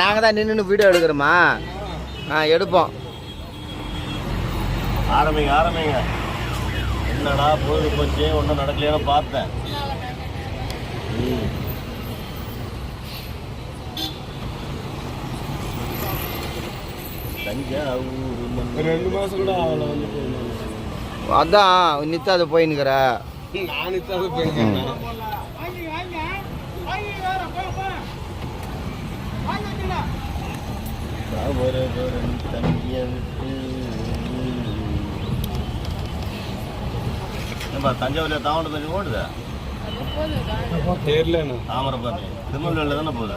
நாங்கள் தான் நின்று வீடியோ எடுக்கிறோமா? எடுப்போம். ஆரம்பிங்க. என்னடா பொழுது போச்சு, ஒன்றும் நடக்கலையான்னு பார்த்தேன். தஞ்சாவூர் 2 மாதம் கூட அவளை வந்து அதான் நித்தாது போயின்னுக்கிற. நான் நித்தாது போயிருக்கேன். தஞ்சாவூர்ல தாமரை பண்ணி ஓடுதா? தாமரைபரணி திருநெல்வேலியில் தானே போகுது.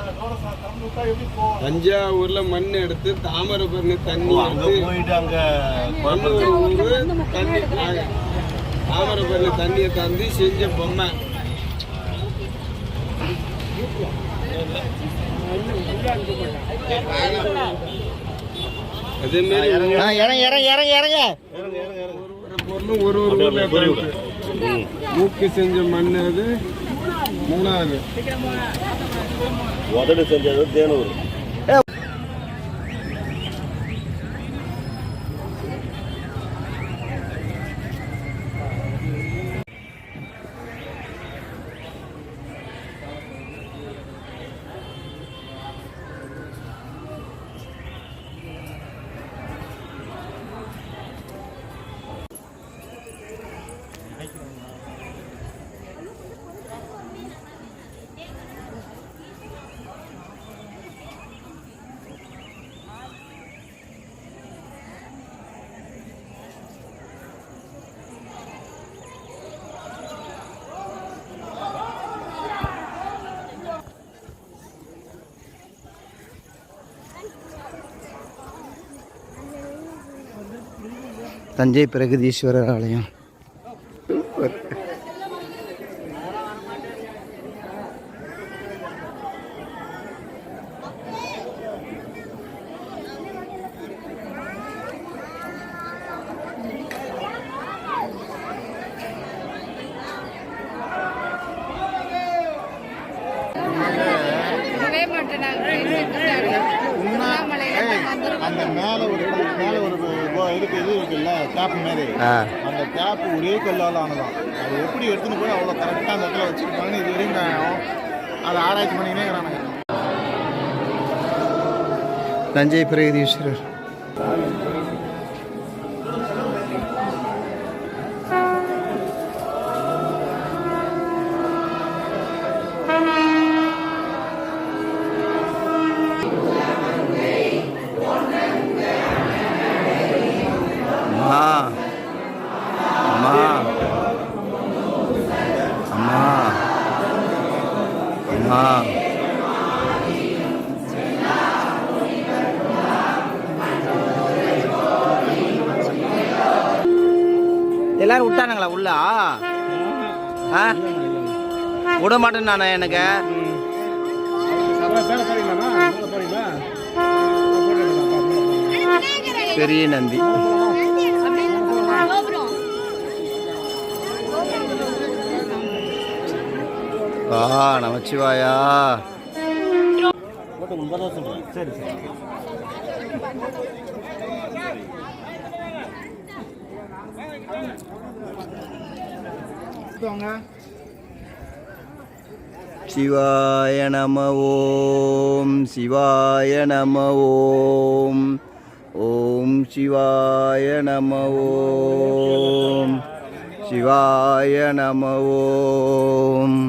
தஞ்சாவூர்ல மண் எடுத்து தாமரைபரணி தண்ணி போயிட்டு அங்கே தண்ணி தாமரைபரணி தண்ணியை தந்து செஞ்ச பொம்மை. அதே மாதிரி பொருளும் ஒரு மூக்கு செஞ்ச மண். அது 3வது உதடு செஞ்சது தேனூர். தஞ்சை பிரகதீஸ்வரர் ஆலயம். அந்த மேலே ஒரு இது இருக்குல்ல கேப் மாதிரி, அந்த கேப் ஒரே கல்லால் ஆனதான். அது எப்படி எடுத்துன்னு போய் அவ்வளோ கரெக்டாக அந்த இடத்துல வச்சுருக்காங்கன்னு இது வரையும் அதை ஆராய்ச்சி பண்ணிக்கினே இருக்கிறாங்க. தஞ்சை பிரகதீஸ்வரர். எல்லாரும் விட்டானுங்களா உள்ள? விட மாட்டேன் நானே. எனக்கு பெரிய நந்தி. நமச்சிவாயா. சரி சரி. சிவாய நம ஓம். சிவாய நம ஓம். ஓம் சிவாய நம ஓம். சிவாய நம ஓம்.